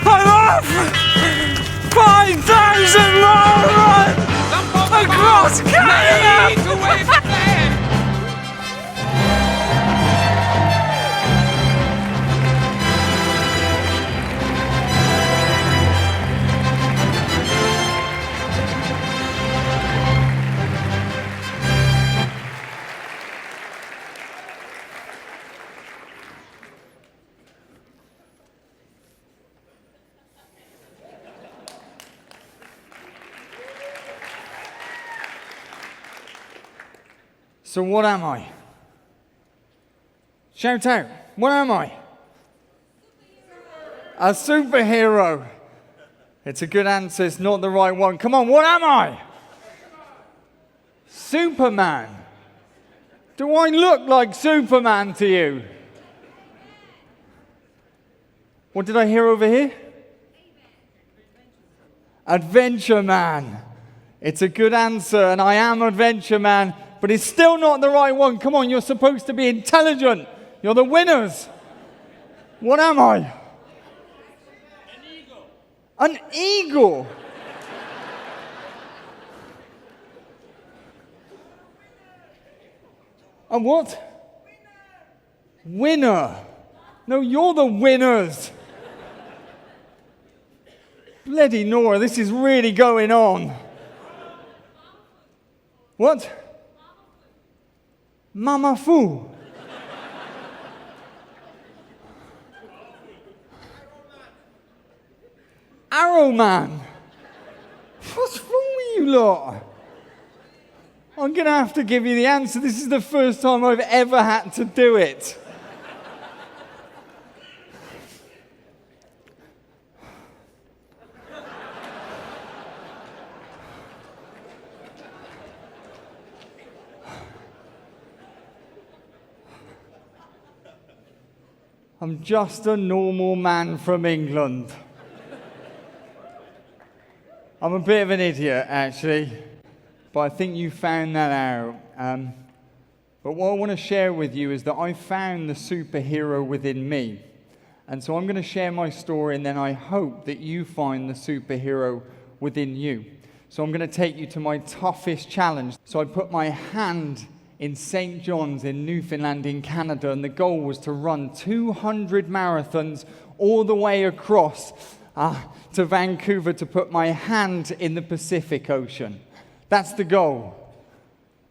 I'm off! 5,000 miles across Canada! So what am I? Shout out, what am I? A superhero. It's a good answer, it's not the right one. Come on, what am I? Superman. Do I look like Superman to you? What did I hear over here? Adventure Man. It's a good answer, and I am Adventure Man. But it's still not the right one. Come on, you're supposed to be intelligent. You're the winners. What am I? An eagle. An eagle? A what? Winner. No, you're the winners. Bloody Nora, this is really going on. What? Mama Fu. Arrow Man. What's wrong with you lot? I'm going to have to give you the answer. This is the first time I've ever had to do it. I'm just a normal man from England. I'm a bit of an idiot, actually, but I think you found that out. But what I want to share with you is that I found the superhero within me. And so I'm going to share my story, and then I hope that you find the superhero within you. So I'm going to take you to my toughest challenge. So I put my hand in St. John's in Newfoundland in Canada, and the goal was to run 200 marathons all the way across to Vancouver to put my hand in the Pacific Ocean. That's the goal.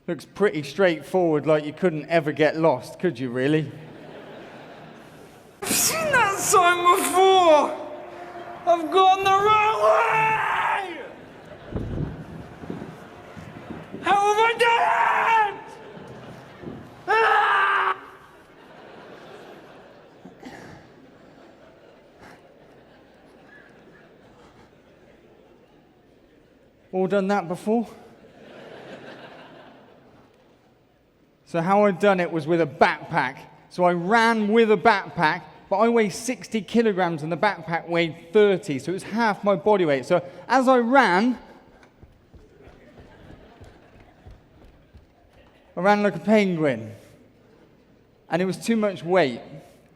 Looks pretty straightforward, like you couldn't ever get lost, could you really? I've seen that sign before! I've gone the wrong way! How have I done it? Ah! All done that before? So how I'd done it was with a backpack. So I ran with a backpack, but I weigh 60 kilograms and the backpack weighed 30, so it was half my body weight. So as I ran like a penguin, and it was too much weight,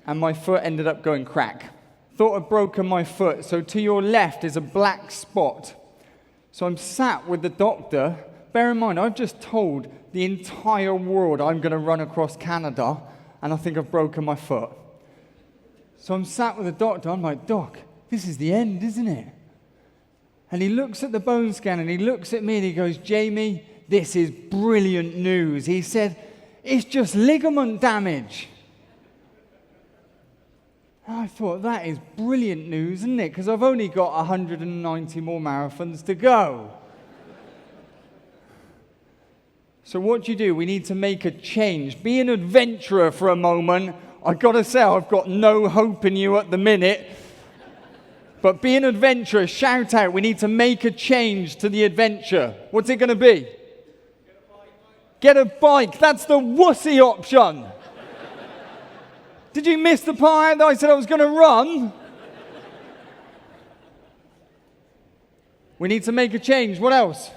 and my foot ended up going crack. Thought I'd broken my foot, so to your left is a black spot. So I'm sat with the doctor. Bear in mind, I've just told the entire world I'm going to run across Canada, and I think I've broken my foot. So I'm sat with the doctor. I'm like, Doc, this is the end, isn't it? And he looks at the bone scan, and he looks at me, and he goes, Jamie, this is brilliant news. He said, it's just ligament damage. And I thought, that is brilliant news, isn't it? Because I've only got 190 more marathons to go. So what do you do? We need to make a change. Be an adventurer for a moment. I've got to say, I've got no hope in you at the minute. But be an adventurer. Shout out. We need to make a change to the adventure. What's it going to be? Get a bike. That's the wussy option. Did you miss the part that I said I was going to run? We need to make a change. What else?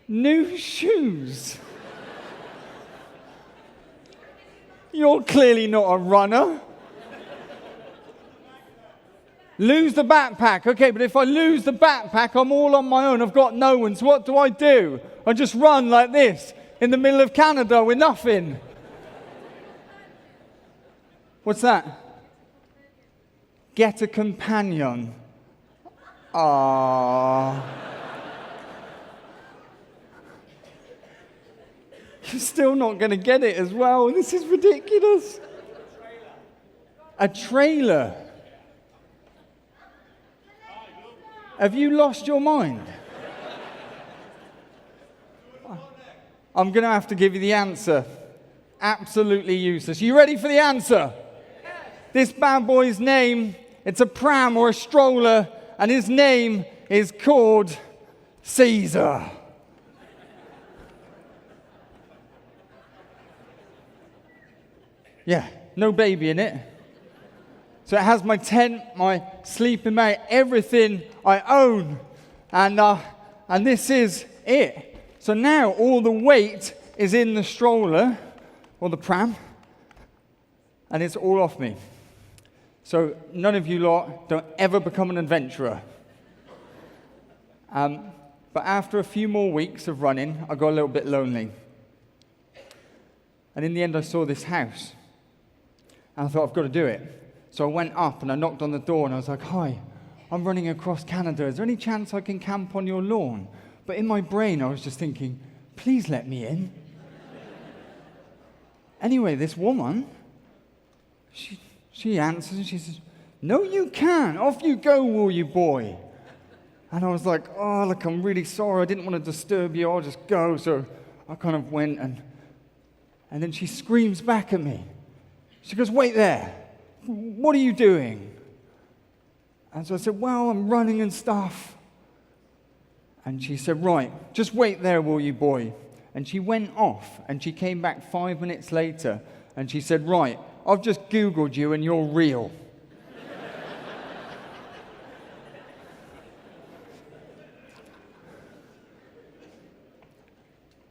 New shoes. You're clearly not a runner. Lose the backpack. Okay, but if I lose the backpack, I'm all on my own. I've got no one. So what do? I just run like this in the middle of Canada with nothing. What's that? Get a companion. Ah. You're still not going to get it as well. This is ridiculous. A trailer. Have you lost your mind? I'm going to have to give you the answer. Absolutely useless. You ready for the answer? This bad boy's name, it's a pram or a stroller, and his name is called Caesar. Yeah, no baby in it. So it has my tent, my sleeping bag, everything I own. And this is it. So now all the weight is in the stroller or the pram, and it's all off me. So none of you lot don't ever become an adventurer. But after a few more weeks of running, I got a little bit lonely. And in the end, I saw this house. And I thought, I've got to do it. So I went up and I knocked on the door and I was like, hi, I'm running across Canada. Is there any chance I can camp on your lawn? But in my brain, I was just thinking, please let me in. Anyway, this woman, she answers and she says, no, you can't. Off you go, will you, boy? And I was like, oh, look, I'm really sorry. I didn't want to disturb you. I'll just go. So I kind of went and then she screams back at me. She goes, wait there. What are you doing? And so I said, well, I'm running and stuff. And she said, right, just wait there, will you, boy? And she went off, and she came back 5 minutes later, and she said, right, I've just Googled you, and you're real.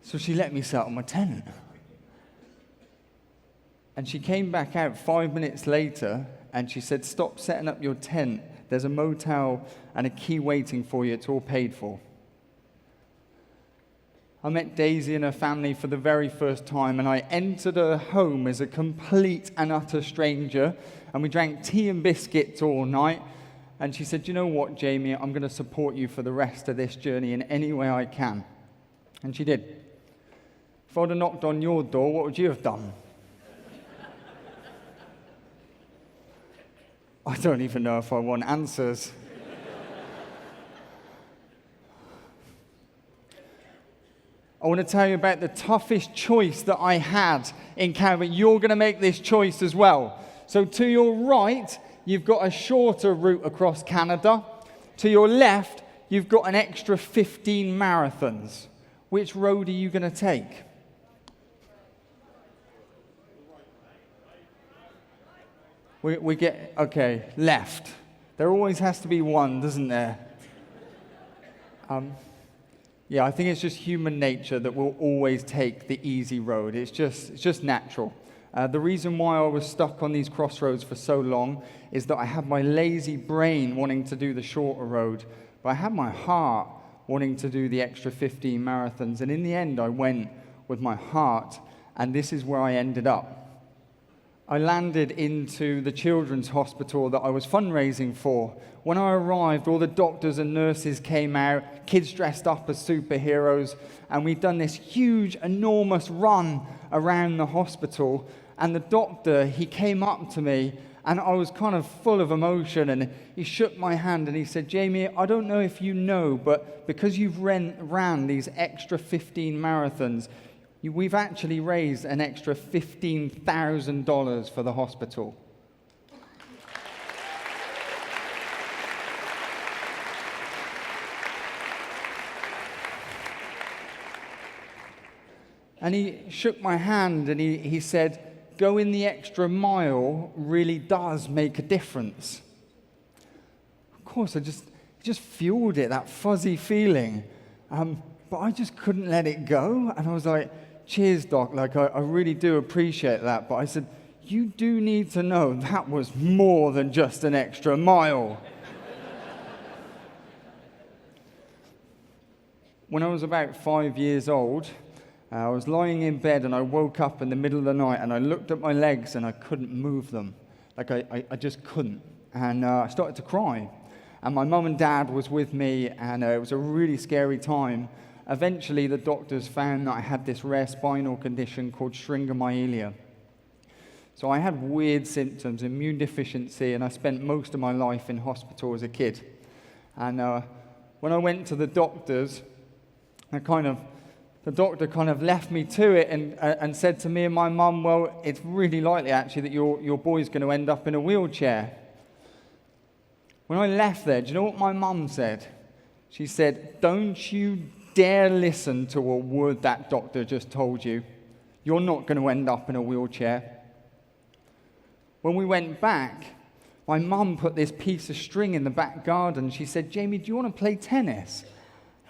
So she let me sit on my tent. And she came back out 5 minutes later, and she said, stop setting up your tent. There's a motel and a key waiting for you. It's all paid for. I met Daisy and her family for the very first time, and I entered her home as a complete and utter stranger, and we drank tea and biscuits all night. And she said, you know what, Jamie, I'm going to support you for the rest of this journey in any way I can. And she did. If I'd have knocked on your door, what would you have done? I don't even know if I want answers. I want to tell you about the toughest choice that I had in Canada. You're going to make this choice as well. So to your right, you've got a shorter route across Canada. To your left, you've got an extra 15 marathons. Which road are you going to take? We get, okay, left. There always has to be one, doesn't there? Yeah, I think it's just human nature that we'll always take the easy road. It's just natural. The reason why I was stuck on these crossroads for so long is that I had my lazy brain wanting to do the shorter road, but I had my heart wanting to do the extra 15 marathons. And in the end, I went with my heart, and this is where I ended up. I landed into the children's hospital that I was fundraising for. When I arrived, all the doctors and nurses came out, kids dressed up as superheroes, and we'd done this huge, enormous run around the hospital. And the doctor, he came up to me, and I was kind of full of emotion, and he shook my hand and he said, Jamie, I don't know if you know, but because you've ran these extra 15 marathons, we've actually raised an extra $15,000 for the hospital. And he shook my hand and he said, going the extra mile really does make a difference. Of course, it just fueled it, that fuzzy feeling. But I just couldn't let it go. And I was like, cheers, doc, like, I really do appreciate that. But I said, you do need to know that was more than just an extra mile. When I was about 5 years old, I was lying in bed and I woke up in the middle of the night and I looked at my legs and I couldn't move them. Like, I just couldn't. And I started to cry. And my mum and dad was with me, and it was a really scary time. Eventually, the doctors found that I had this rare spinal condition called syringomyelia. So I had weird symptoms, immune deficiency, and I spent most of my life in hospital as a kid. And when I went to the doctors, the doctor kind of left me to it and said to me and my mum, well, it's really likely actually that your boy's going to end up in a wheelchair. When I left there, do you know what my mum said? She said, don't you dare listen to a word that doctor just told you. You're not going to end up in a wheelchair. When we went back, my mum put this piece of string in the back garden. She said, Jamie, do you want to play tennis?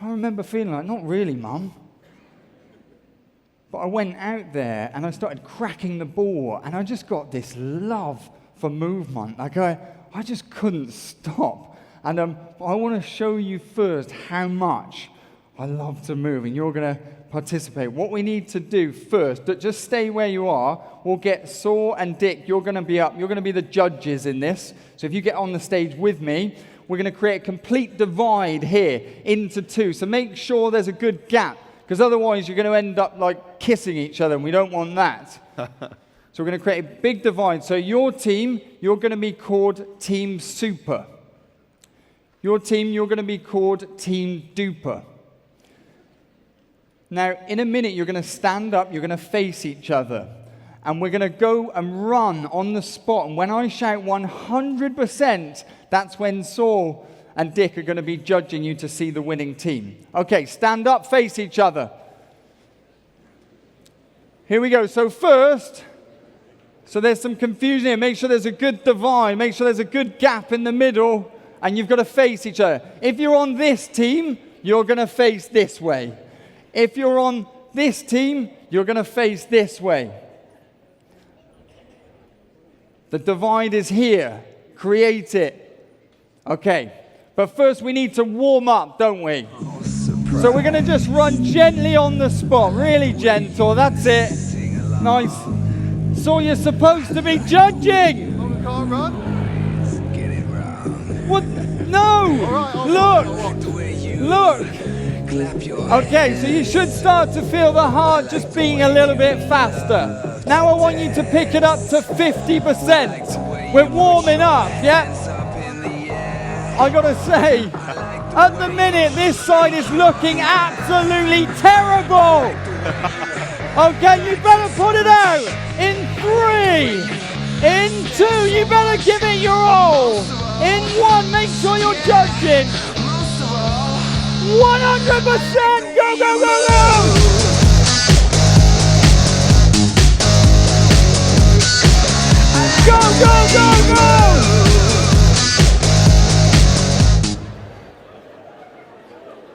I remember feeling like, not really, Mum. But I went out there and I started cracking the ball, and I just got this love for movement. Like, I just couldn't stop. And I want to show you first how much I love to move, and you're going to participate. What we need to do first, just stay where you are. We'll get Saul and Dick, you're going to be up. You're going to be the judges in this. So if you get on the stage with me, we're going to create a complete divide here into two. So make sure there's a good gap, because otherwise you're going to end up like kissing each other, and we don't want that. So we're going to create a big divide. So your team, you're going to be called Team Super. Your team, you're going to be called Team Duper. Now, in a minute, you're going to stand up, you're going to face each other. And we're going to go and run on the spot. And when I shout 100%, that's when Saul and Dick are going to be judging you to see the winning team. Okay, stand up, face each other. Here we go. So first, so there's some confusion here. Make sure there's a good divide. Make sure there's a good gap in the middle. And you've got to face each other. If you're on this team, you're going to face this way. If you're on this team, you're going to face this way. The divide is here. Create it. Okay. But first we need to warm up, don't we? So we're going to just run gently on the spot. Really gentle. That's it. Nice. So you're supposed to be judging. Oh, we can't run? What? No! Look! Okay, so you should start to feel the heart just beating a little bit faster. Now I want you to pick it up to 50%. We're warming up, yeah? I gotta say, at the minute, this side is looking absolutely terrible. Okay, you better put it out. In 3, in 2, you better give it your all. In 1, make sure you're judging. 100%! Go, go, go, go! Go, go, go, go!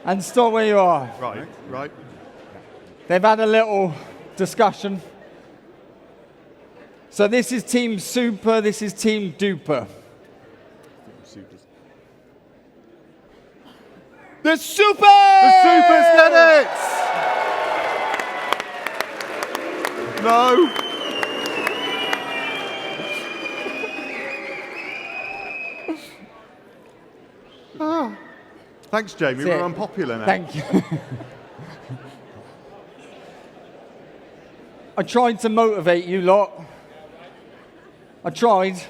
And stop where you are. Right. They've had a little discussion. So this is Team Super, this is Team Duper. The Supers! The Supers did it! No. Thanks, Jamie. We're unpopular now. Thank you. I tried to motivate you lot. I tried.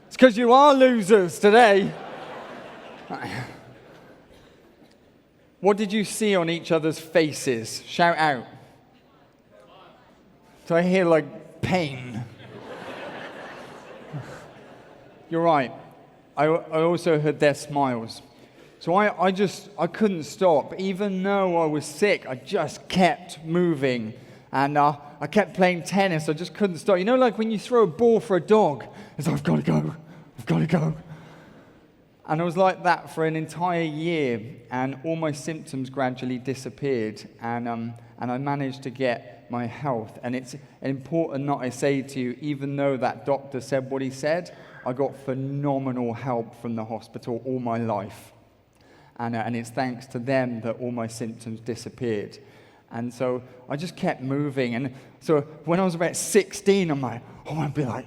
It's because you are losers today. What did you see on each other's faces? Shout out. Do I hear like pain? You're right. I also heard their smiles. So I couldn't stop. Even though I was sick, I just kept moving. And I kept playing tennis. I just couldn't stop. You know, like when you throw a ball for a dog, it's like, I've got to go. And I was like that for an entire year, and all my symptoms gradually disappeared, and I managed to get my health. And it's important that I say to you, even though that doctor said what he said, I got phenomenal help from the hospital all my life. And it's thanks to them that all my symptoms disappeared. And so I just kept moving. And so when I was about 16, I'm like, I want to be like,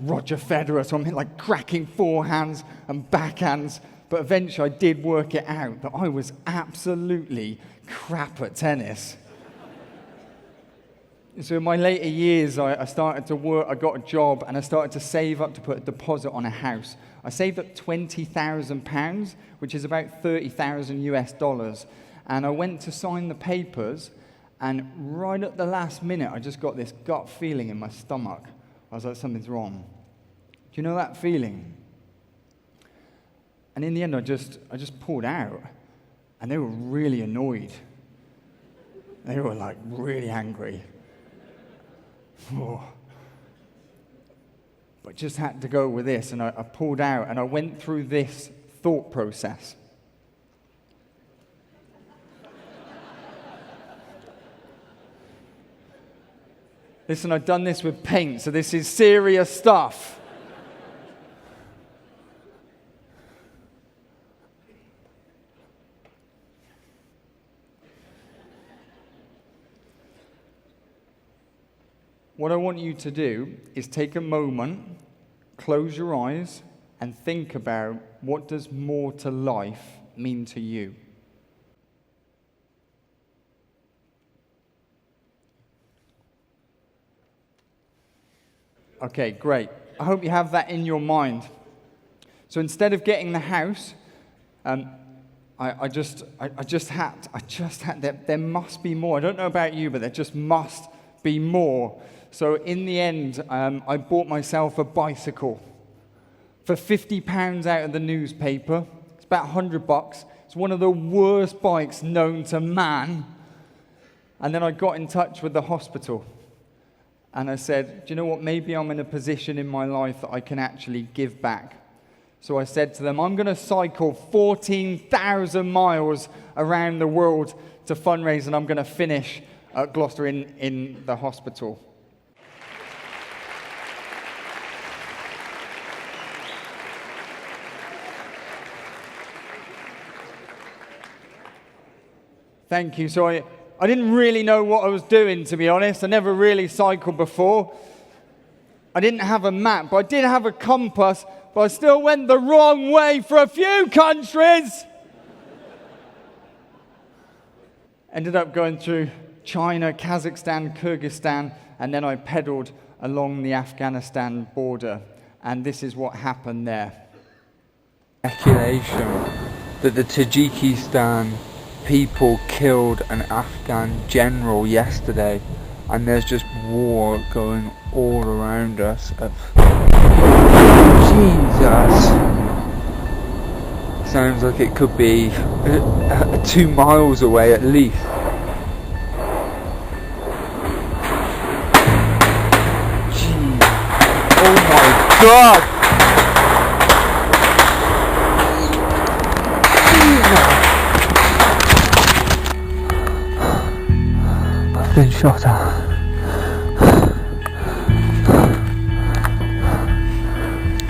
Roger Federer. So I'm like cracking forehands and backhands. But eventually I did work it out that I was absolutely crap at tennis. So in my later years, I started to work, I got a job, and I started to save up to put a deposit on a house. I saved up £20,000, which is about 30,000 US dollars. And I went to sign the papers, and right at the last minute, I just got this gut feeling in my stomach. I was like, something's wrong. Do you know that feeling? And in the end, I just pulled out, and they were really annoyed. They were like really angry. Oh. But just had to go with this, and I pulled out, and I went through this thought process. Listen, I've done this with paint, so this is serious stuff. What I want you to do is take a moment, close your eyes, and think about what does more to life mean to you. Okay, great. I hope you have that in your mind. So instead of getting the house, I just had, there must be more. I don't know about you, but there just must be more. So in the end, I bought myself a bicycle for £50 out of the newspaper. It's about $100. It's one of the worst bikes known to man. And then I got in touch with the hospital. And I said, do you know what? Maybe I'm in a position in my life that I can actually give back. So I said to them, I'm going to cycle 14,000 miles around the world to fundraise, and I'm going to finish at Gloucester in the hospital. Thank you. So I didn't really know what I was doing, to be honest. I never really cycled before. I didn't have a map, but I did have a compass, but I still went the wrong way for a few countries. Ended up going through China, Kazakhstan, Kyrgyzstan, and then I pedaled along the Afghanistan border. And this is what happened there. Speculation that the Tajikistan people killed an Afghan general yesterday, and there's just war going all around us. Jesus! Sounds like it could be 2 miles away at least. Jeez. Oh my God! Been shot at.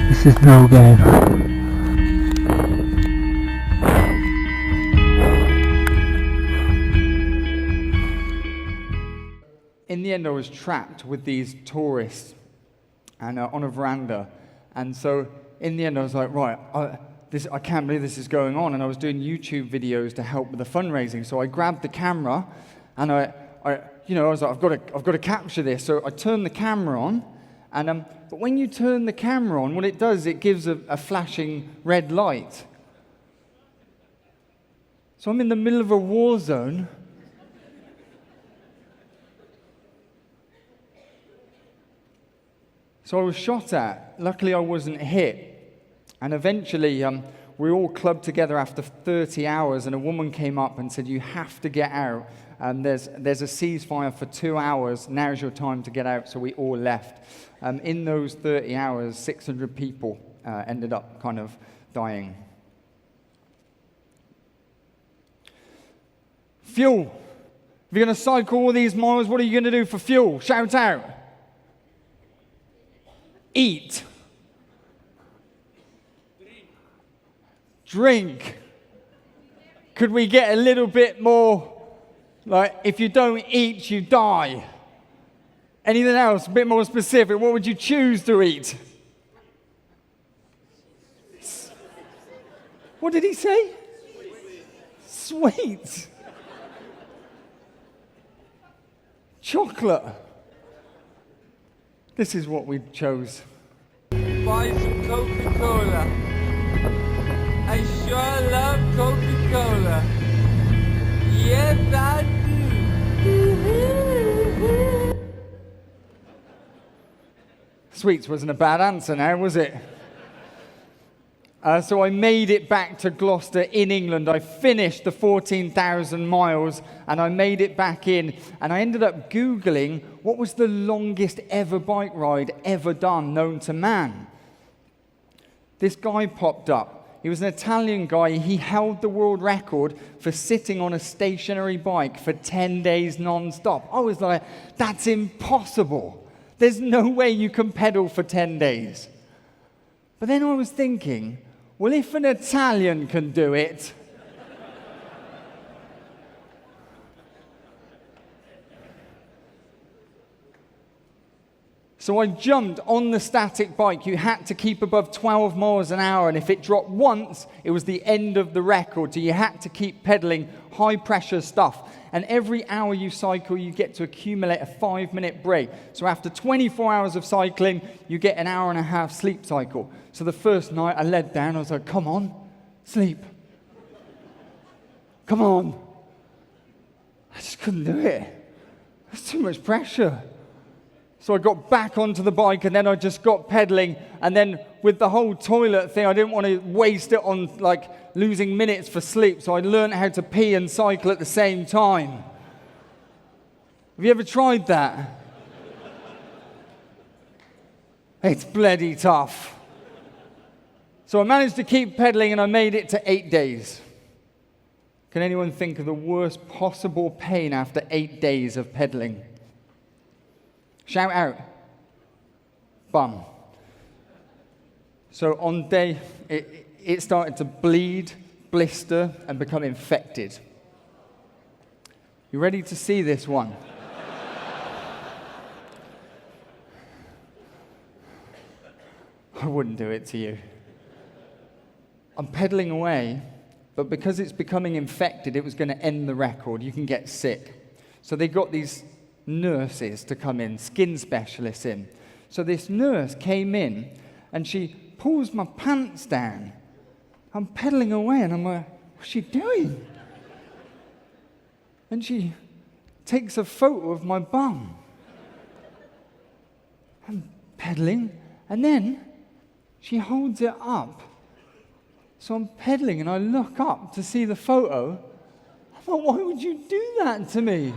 This is no game. In the end, I was trapped with these tourists and on a veranda. And so in the end, I was like, right, I can't believe this is going on. And I was doing YouTube videos to help with the fundraising. So I grabbed the camera, and I was like, I've got to capture this. So I turned the camera on, and but when you turn the camera on, what it does, it gives a flashing red light. So I'm in the middle of a war zone. So I was shot at. Luckily, I wasn't hit. And eventually, we all clubbed together after 30 hours, and a woman came up and said, you have to get out. There's a ceasefire for 2 hours. Now's your time to get out. So we all left. In those 30 hours, 600 people ended up kind of dying. Fuel. If you're going to cycle all these miles, what are you going to do for fuel? Shout out. Eat. Drink. Could we get a little bit more, like, if you don't eat, you die? Anything else, a bit more specific? What would you choose to eat? What did he say? Sweets. Chocolate. This is what we chose. Buy some Coca-Cola. I sure love Coca-Cola. Yes, I do. Sweets wasn't a bad answer now, was it? So I made it back to Gloucester in England. I finished the 14,000 miles and I made it back in. And I ended up Googling what was the longest ever bike ride ever done known to man. This guy popped up. He was an Italian guy. He held the world record for sitting on a stationary bike for 10 days non-stop. I was like, that's impossible. There's no way you can pedal for 10 days. But then I was thinking, well, if an Italian can do it, so I jumped on the static bike. You had to keep above 12 miles an hour, and if it dropped once, it was the end of the record. So you had to keep pedaling high-pressure stuff. And every hour you cycle, you get to accumulate a 5-minute break. So after 24 hours of cycling, you get an hour and a half sleep cycle. So the first night I led down, I was like, come on, sleep. Come on. I just couldn't do it. There's too much pressure. So I got back onto the bike, and then I just got pedaling. And then with the whole toilet thing, I didn't want to waste it on like losing minutes for sleep. So I learned how to pee and cycle at the same time. Have you ever tried that? It's bloody tough. So I managed to keep pedaling, and I made it to 8 days. Can anyone think of the worst possible pain after 8 days of pedaling? Shout out. Bum. So on day, it started to bleed, blister, and become infected. You ready to see this one? I wouldn't do it to you. I'm pedaling away, but because it's becoming infected, it was going to end the record. You can get sick. So they got these nurses to come in, skin specialists in. So this nurse came in, and she pulls my pants down. I'm pedaling away, and I'm like, what's she doing? And she takes a photo of my bum. I'm pedaling, and then she holds it up. So I'm pedaling, and I look up to see the photo. I thought, why would you do that to me?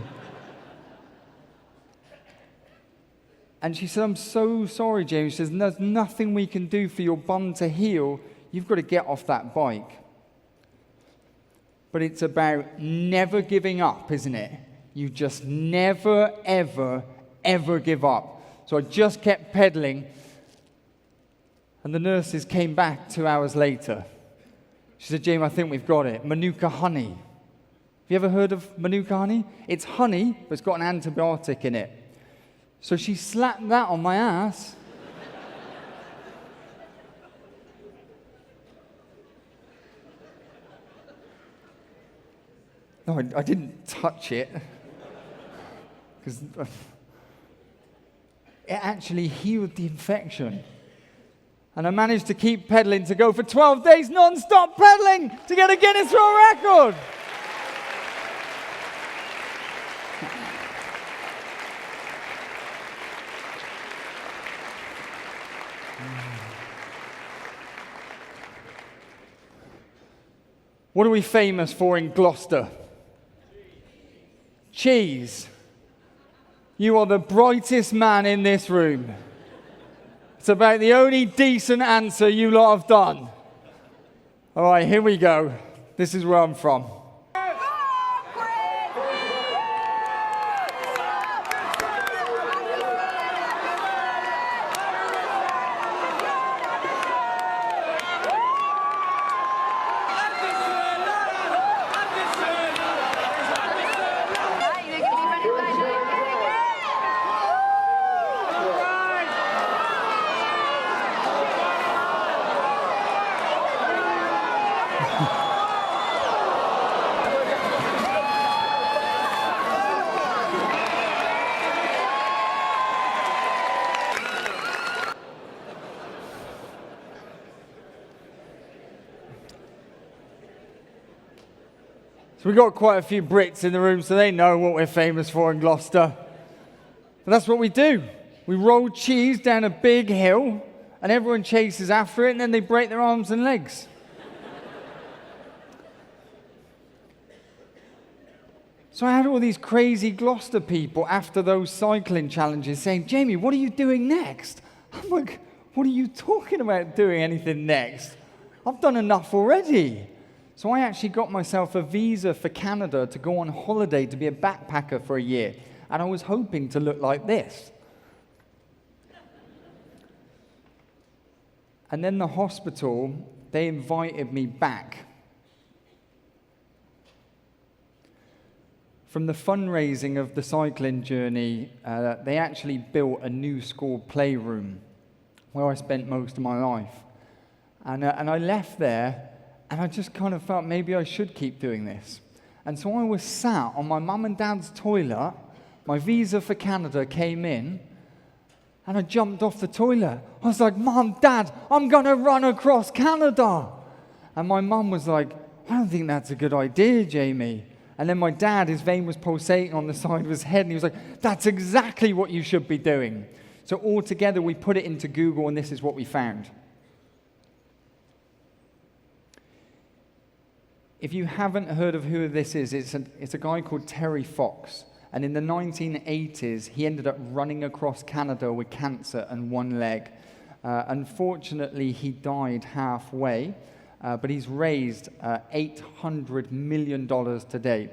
And she said, I'm so sorry, James. She says, there's nothing we can do for your bum to heal. You've got to get off that bike. But it's about never giving up, isn't it? You just never, ever, ever give up. So I just kept pedaling. And the nurses came back 2 hours later. She said, James, I think we've got it. Manuka honey. Have you ever heard of Manuka honey? It's honey, but it's got an antibiotic in it. So she slapped that on my ass. No, I didn't touch it. Because it actually healed the infection. And I managed to keep pedaling to go for 12 days non-stop pedaling to get a Guinness World Record. What are we famous for in Gloucester? Cheese. You are the brightest man in this room. It's about the only decent answer you lot have done. All right, here we go. This is where I'm from. So we've got quite a few Brits in the room, so they know what we're famous for in Gloucester. But that's what we do. We roll cheese down a big hill, and everyone chases after it, and then they break their arms and legs. So I had all these crazy Gloucester people after those cycling challenges saying, Jamie, what are you doing next? I'm like, what are you talking about doing anything next? I've done enough already. So I actually got myself a visa for Canada to go on holiday to be a backpacker for a year. And I was hoping to look like this. And then the hospital, they invited me back. From the fundraising of the cycling journey, they actually built a new school playroom where I spent most of my life. And I left there, and I just kind of felt maybe I should keep doing this. And so I was sat on my mum and dad's toilet, my visa for Canada came in, and I jumped off the toilet. I was like, Mum, Dad, I'm going to run across Canada. And my mum was like, I don't think that's a good idea, Jamie. And then my dad, his vein was pulsating on the side of his head, and he was like, that's exactly what you should be doing. So all together, we put it into Google, and this is what we found. If you haven't heard of who this is, it's a guy called Terry Fox. And in the 1980s, he ended up running across Canada with cancer and one leg. Unfortunately, he died halfway, but he's raised $800 million to date.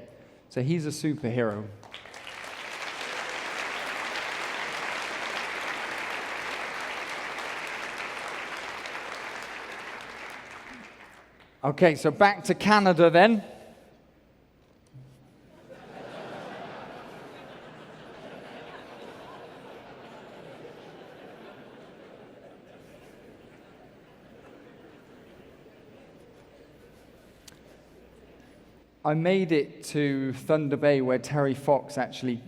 So he's a superhero. Okay, so back to Canada then. I made it to Thunder Bay where Terry Fox actually,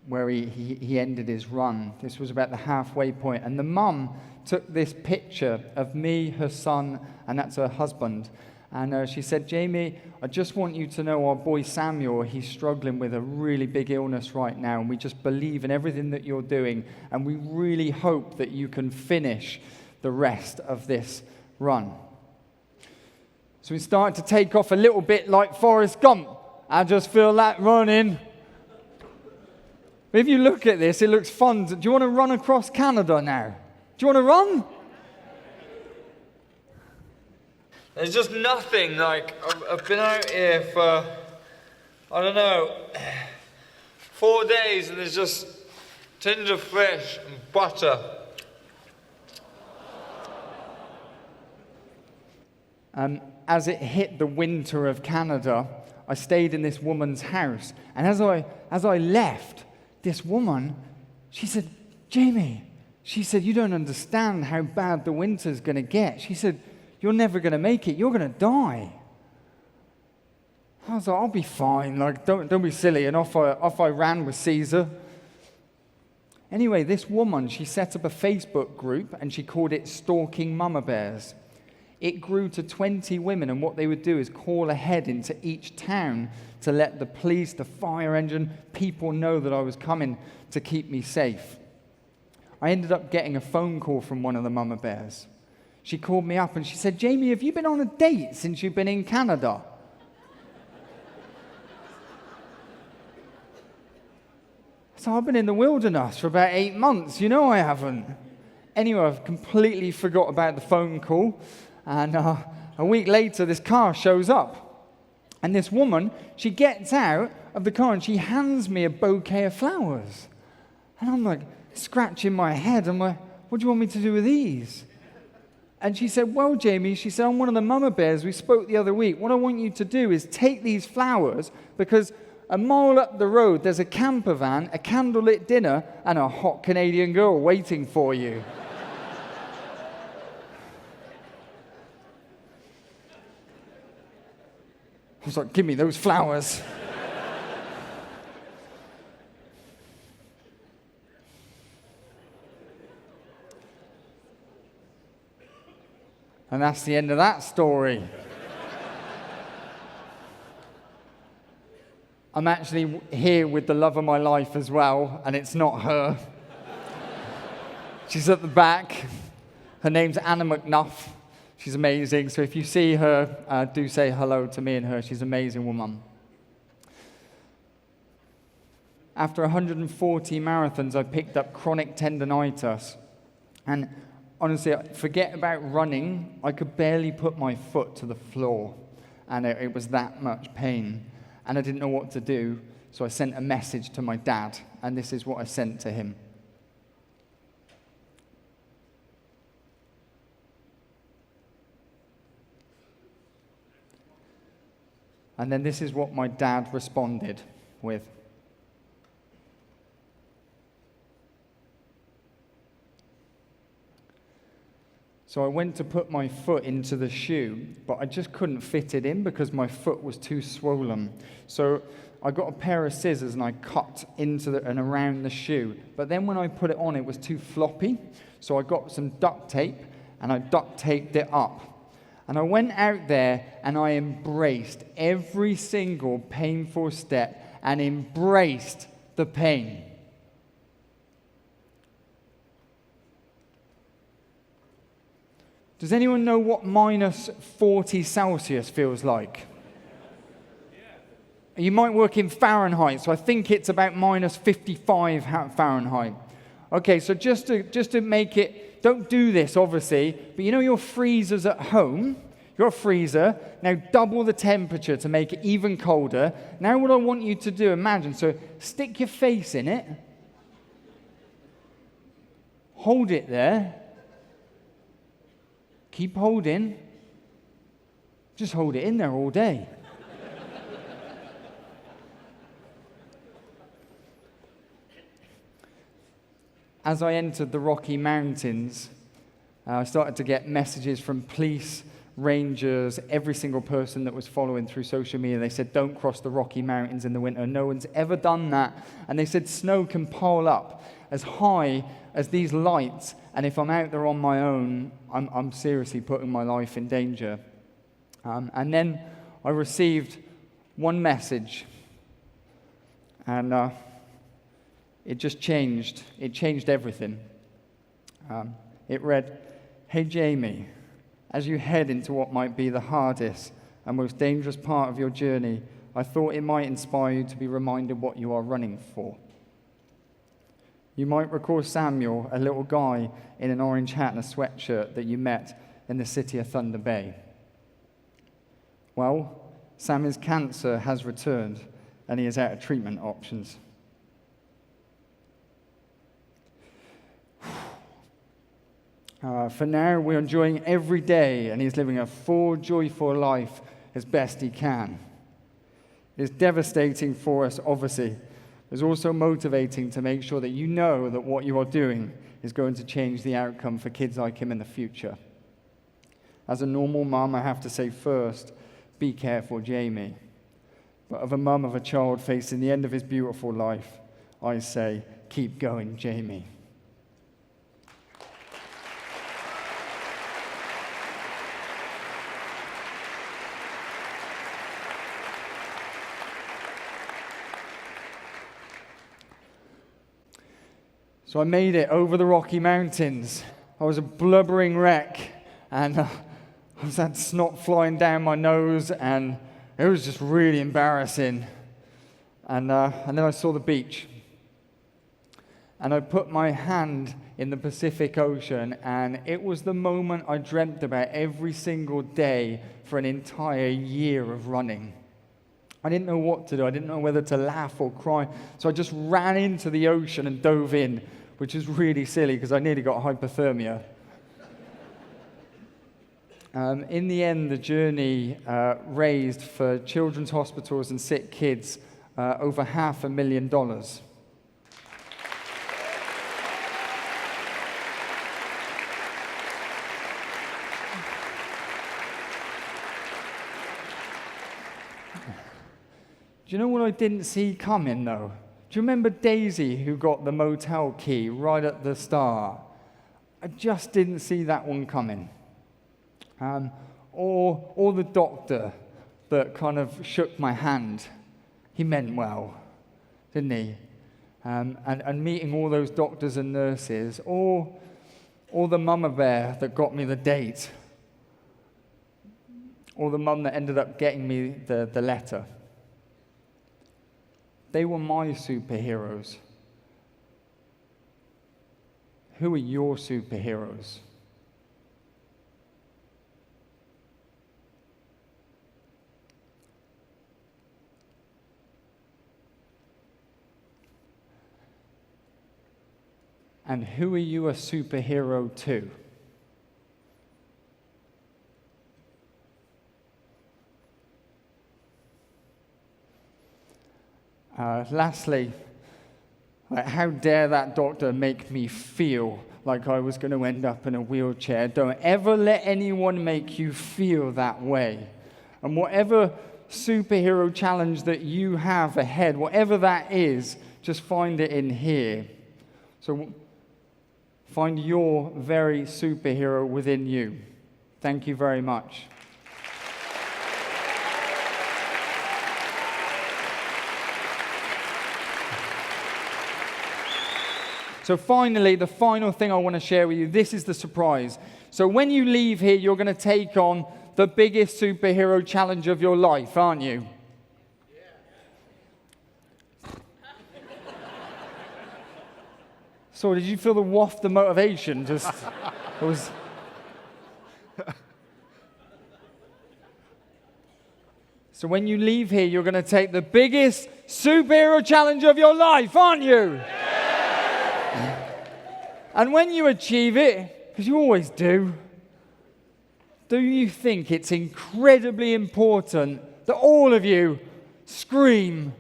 where he ended his run. This was about the halfway point. And the mum took this picture of me, her son, and that's her husband. And she said, Jamie, I just want you to know our boy Samuel, he's struggling with a really big illness right now. And we just believe in everything that you're doing. And we really hope that you can finish the rest of this run. So we started to take off a little bit like Forrest Gump. I just feel like running. But if you look at this, it looks fun. Do you want to run across Canada now? Do you want to run? There's just nothing like, I've been out here for, I don't know, 4 days, and there's just tins of fish and butter. As it hit the winter of Canada, I stayed in this woman's house. And as I left, this woman, she said, Jamie, she said, you don't understand how bad the winter's going to get. She said, you're never going to make it. You're going to die. I was like, I'll be fine. Like, don't be silly. And off I ran with Caesar. Anyway, this woman, she set up a Facebook group, and she called it Stalking Mama Bears. It grew to 20 women, and what they would do is call ahead into each town to let the police, the fire engine, people know that I was coming to keep me safe. I ended up getting a phone call from one of the mama bears. She called me up and she said, Jamie, have you been on a date since you've been in Canada? So I've been in the wilderness for about 8 months. You know I haven't. Anyway, I've completely forgot about the phone call. And a week later, this car shows up. And this woman, she gets out of the car and she hands me a bouquet of flowers. And I'm like, scratching my head. I'm like, what do you want me to do with these? And she said, well, Jamie, she said, I'm one of the mama bears. We spoke the other week. What I want you to do is take these flowers because a mile up the road, there's a camper van, a candlelit dinner, and a hot Canadian girl waiting for you. I was like, give me those flowers. And that's the end of that story. I'm actually here with the love of my life as well, and it's not her. She's at the back. Her name's Anna McNuff. She's amazing. So if you see her, do say hello to me and her. She's an amazing woman. After 140 marathons, I picked up chronic tendonitis. And honestly, forget about running. I could barely put my foot to the floor. And it was that much pain. And I didn't know what to do. So I sent a message to my dad. And this is what I sent to him. And then this is what my dad responded with. So I went to put my foot into the shoe, but I just couldn't fit it in because my foot was too swollen. So I got a pair of scissors and I cut into and around the shoe. But then when I put it on, it was too floppy. So I got some duct tape and I duct taped it up. And I went out there and I embraced every single painful step and embraced the pain. Does anyone know what minus 40 Celsius feels like? Yeah. You might work in Fahrenheit, so I think it's about minus 55 Fahrenheit. Okay, so just to make it, don't do this obviously, but you know your freezers at home? Your freezer, now double the temperature to make it even colder. Now what I want you to do, imagine, so stick your face in it, hold it there, keep holding, just hold it in there all day. As I entered the Rocky Mountains, I started to get messages from police, rangers, every single person that was following through social media. They said, don't cross the Rocky Mountains in the winter. No one's ever done that. And they said snow can pile up as high as these lights. And if I'm out there on my own, I'm seriously putting my life in danger. And then I received one message. And it just changed. It changed everything. It read, "Hey Jamie, as you head into what might be the hardest and most dangerous part of your journey, I thought it might inspire you to be reminded what you are running for. You might recall Samuel, a little guy in an orange hat and a sweatshirt that you met in the city of Thunder Bay. Well, Samuel's cancer has returned and he is out of treatment options. For now, we're enjoying every day, and he's living a full, joyful life as best he can. It's devastating for us, obviously. It's also motivating to make sure that you know that what you are doing is going to change the outcome for kids like him in the future. As a normal mum, I have to say first, be careful, Jamie. But of a mum of a child facing the end of his beautiful life, I say, keep going, Jamie." So I made it over the Rocky Mountains. I was a blubbering wreck, and I had snot flying down my nose, and it was just really embarrassing. And then I saw the beach. And I put my hand in the Pacific Ocean, and it was the moment I dreamt about every single day for an entire year of running. I didn't know what to do. I didn't know whether to laugh or cry. So I just ran into the ocean and dove in, which is really silly because I nearly got hypothermia. In the end, the journey raised for children's hospitals and sick kids over $500,000. Do you know what I didn't see coming, though? Do you remember Daisy, who got the motel key right at the start? I just didn't see that one coming. Or the doctor that kind of shook my hand he meant well, didn't he? And meeting all those doctors and nurses, or the mama bear that got me the date, or the mum that ended up getting me the letter. They were my superheroes. Who are your superheroes? And who are you a superhero to? Lastly, how dare that doctor make me feel like I was going to end up in a wheelchair? Don't ever let anyone make you feel that way. And whatever superhero challenge that you have ahead, whatever that is, just find it in here. So find your very superhero within you. Thank you very much. So finally, the final thing I want to share with you, this is the surprise. So when you leave here, you're going to take on the biggest superhero challenge of your life, aren't you? Yeah. So did you feel the waft of motivation? It was... So when you leave here, you're going to take the biggest superhero challenge of your life, aren't you? Yeah. And when you achieve it, because you always do you think it's incredibly important that all of you scream,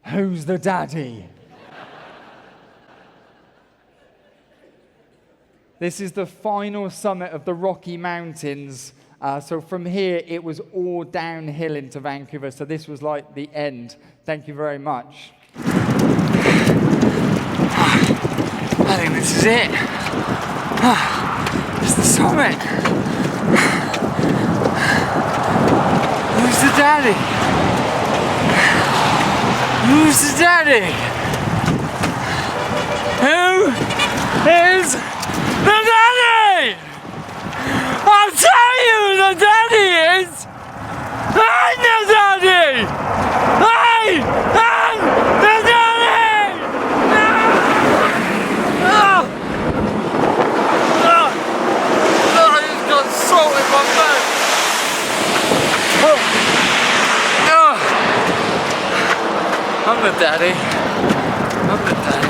"Who's the daddy?" This is the final summit of the Rocky Mountains. So from here, it was all downhill into Vancouver. So this was like the end. Thank you very much. I think this is it. It's the summit. Who's the daddy? Who's the daddy? Who is the daddy? I'll tell you who the daddy is. I'm the daddy. I am the daddy. Salt in my mouth. I'm the daddy. I'm the daddy.